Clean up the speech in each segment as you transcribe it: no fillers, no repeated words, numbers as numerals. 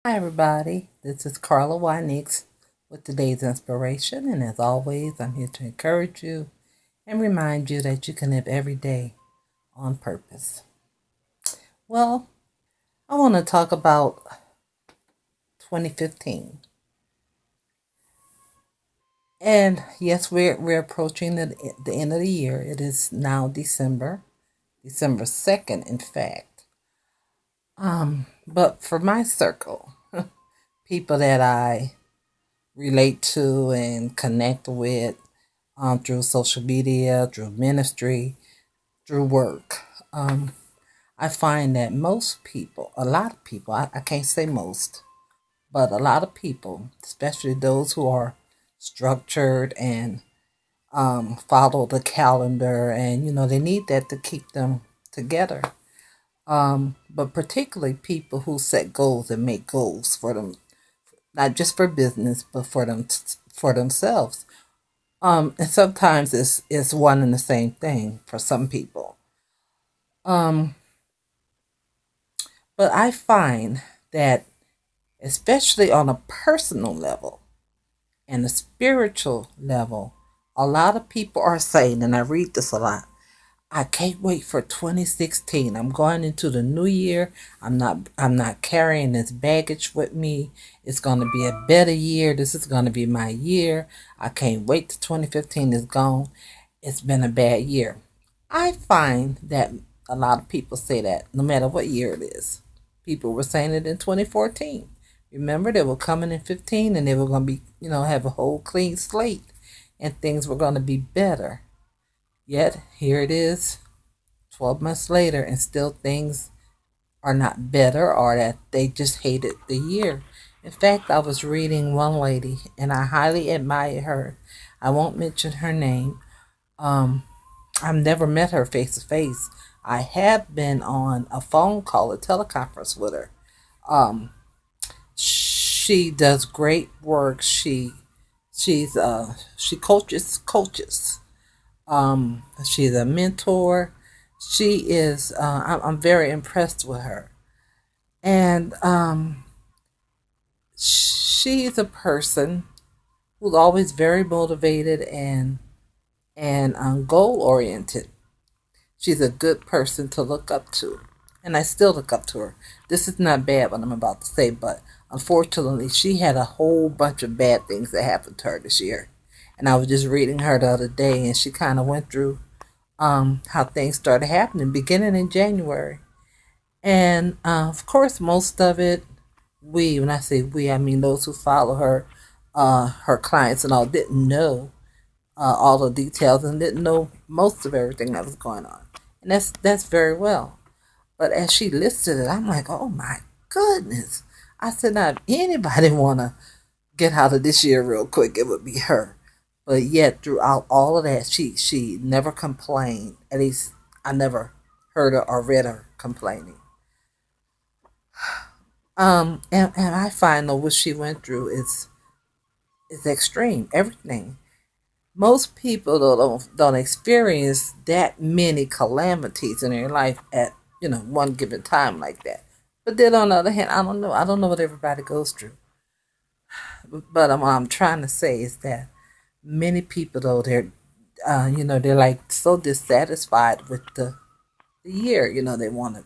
Hi, everybody. This is Carla with today's inspiration. And as always, I'm here to encourage you and remind you that you can live every day on purpose. Well, I want to talk about 2015. And yes, we're approaching the end of the year. It is now December 2nd, in fact. But for my circle, people that I relate to and connect with through social media, through ministry, through work. I find that most people, a lot of people, I can't say most, but a lot of people, especially those who are structured and follow the calendar, and they need that to keep them together. But particularly people who set goals and make goals for them, not just for business, but for themselves. And sometimes it's one and the same thing for some people. Um, but I find that, especially on a personal level and a spiritual level, a lot of people are saying, and I read this a lot, I can't wait for 2016. I'm going into the new year. I'm not carrying this baggage with me. It's going to be a better year. This is going to be my year. I can't wait till 2015 is gone. It's been a bad year. I find that a lot of people say that no matter what year it is. People were saying it in 2014. Remember, they were coming in 15 and they were going to be, have a whole clean slate and things were going to be better. Yet, here it is, 12 months later, and still things are not better or that they just hated the year. In fact, I was reading one lady and I highly admire her. I won't mention her name. Um, I've never met her face to face. I have been on a phone call, a teleconference with her. Um, she does great work. She coaches. She's a mentor. She is. I'm very impressed with her, and she's a person who's always very motivated and goal oriented. She's a good person to look up to. And I still look up to her. This is not bad what I'm about to say, but unfortunately, she had a whole bunch of bad things that happened to her this year. And I was just reading her the other day, and she kind of went through how things started happening beginning in January. And of course, most of it, when I say we, I mean those who follow her, her clients and all, didn't know all the details and didn't know most of everything that was going on. And that's very well. But as she listed it, I'm like, oh my goodness. I said, now if anybody wanna get out of this year real quick, it would be her. But yet throughout all of that, she never complained. At least I never heard her or read her complaining. And I find that what she went through is extreme. Everything. Most people don't experience that many calamities in their life at one given time like that. But then on the other hand, I don't know. I don't know what everybody goes through. But what I'm trying to say is that many people though they're like so dissatisfied with the year. They want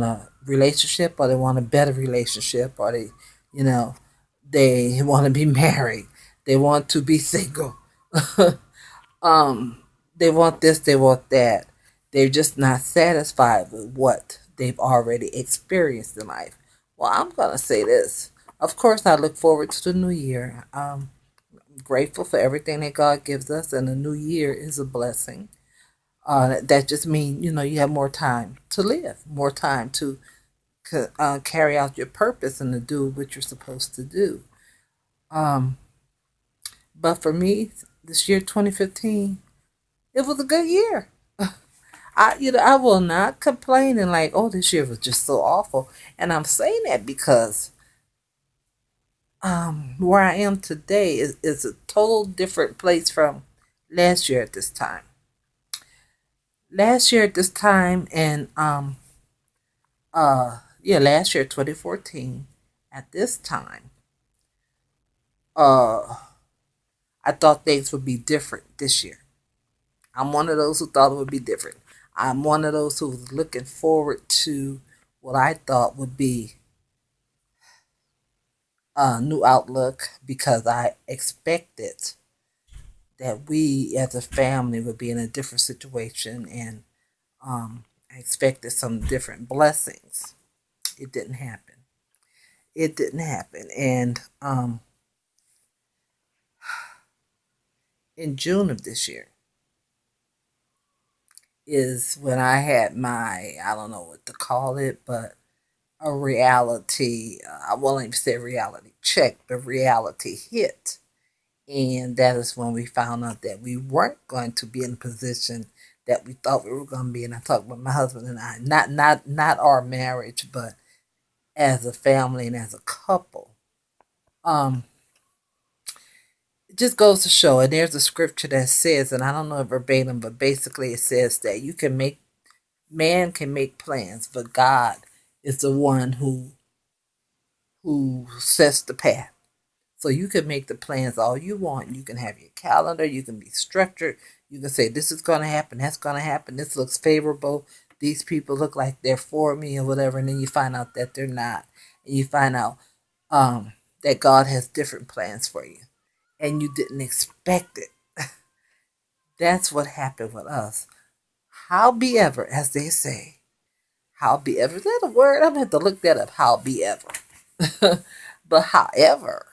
a relationship, or they want a better relationship, or you know they want to be married. They want to be single. They want this, they want that. They're just not satisfied with what they've already experienced in life. Well, I'm gonna say this. Of course, I look forward to the new year. I'm grateful for everything that God gives us, and the new year is a blessing. That just means you have more time to live, more time to carry out your purpose and to do what you're supposed to do. Um, but for me, this year 2015, it was a good year. I will not complain and like, oh, this year was just so awful. And I'm saying that because where I am today is a total different place from last year at this time. Last year at this time, and yeah, last year, 2014, at this time, uh, I thought things would be different this year. I'm one of those who thought it would be different. I'm one of those who was looking forward to what I thought would be a new outlook because I expected that we as a family would be in a different situation and I expected some different blessings. It didn't happen. It didn't happen. And in June of this year is when I had my, I don't know what to call it, but a reality, I won't even say reality check, but reality hit. And that is when we found out that we weren't going to be in a position that we thought we were going to be. And I talked with my husband and I, not our marriage, but as a family and as a couple. Um, it just goes to show, and there's a scripture that says, and I don't know it verbatim, but basically it says that you can make, man can make plans, but God is the one who sets the path. So you can make the plans all you want. You can have your calendar. You can be structured. You can say, this is going to happen. That's going to happen. This looks favorable. These people look like they're for me or whatever. And then you find out that they're not. And you find out that God has different plans for you. And you didn't expect it. That's what happened with us. Howbeit, as they say, howbeit, is that a word? I'm going to have to look that up. Howbeit. But however,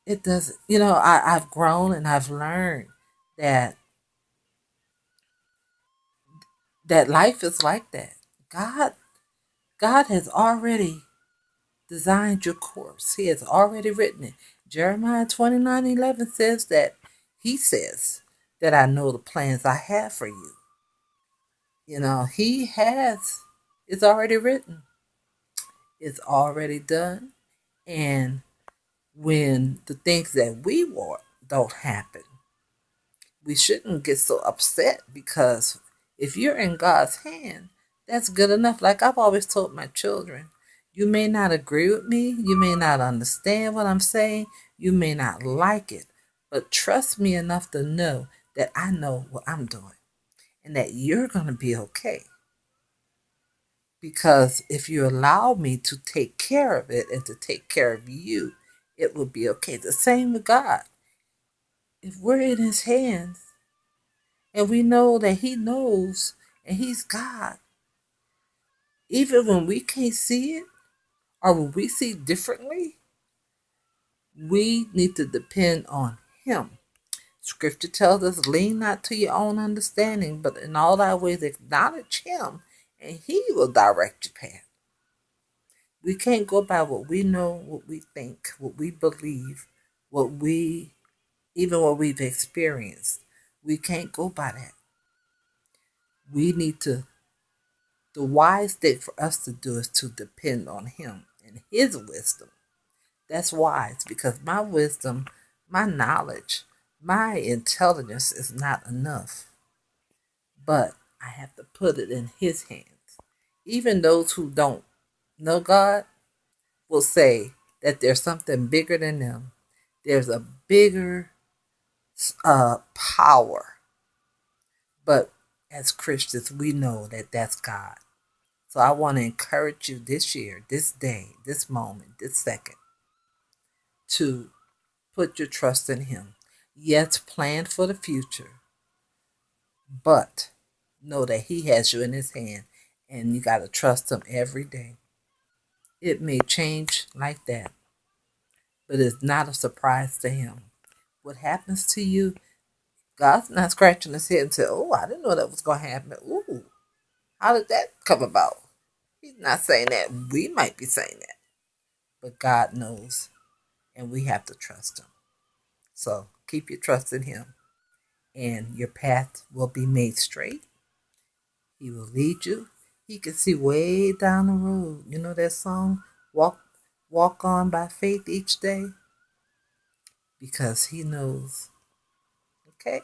it doesn't, I've grown and I've learned that life is like that. God has already designed your course. He has already written it. Jeremiah 29:11 says that he says that I know the plans I have for you. He has, it's already written. It's already done. And when the things that we want don't happen, we shouldn't get so upset because if you're in God's hand, that's good enough. Like I've always told my children, you may not agree with me, you may not understand what I'm saying, you may not like it, but trust me enough to know that I know what I'm doing and that you're going to be okay. Because if you allow me to take care of it and to take care of you, it will be okay. The same with God. If we're in His hands, and we know that He knows and He's God. Even when we can't see it or when we see differently, we need to depend on Him. Scripture tells us, lean not to your own understanding, but in all thy ways acknowledge Him and He will direct your path. We can't go by what we know, what we think, what we believe, even what we've experienced. We can't go by that. We need to The wise thing for us to do is to depend on Him and His wisdom. That's wise because my wisdom, my knowledge, my intelligence is not enough. But I have to put it in His hands. Even those who don't know God will say that there's something bigger than them. There's a bigger power. But as Christians, we know that that's God. So I want to encourage you this year, this day, this moment, this second, to put your trust in Him. Yes, plan for the future, but know that He has you in His hand and you got to trust Him every day. It may change like that, but it's not a surprise to Him. What happens to you, God's not scratching His head and say, oh, I didn't know that was going to happen. Ooh, how did that come about? He's not saying that. We might be saying that, but God knows. And we have to trust Him. So keep your trust in Him, and your path will be made straight. He will lead you. He can see way down the road. You know that song, Walk On by Faith Each Day? Because He knows. Okay?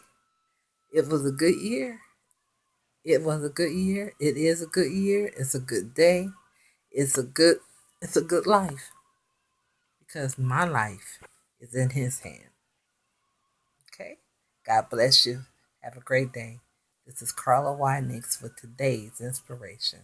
It was a good year. It was a good year. It is a good year. It's a good day. It's a good it's a good life because my life is in his hand. Okay? God bless you. Have a great day. This is Carla Winings for today's inspiration.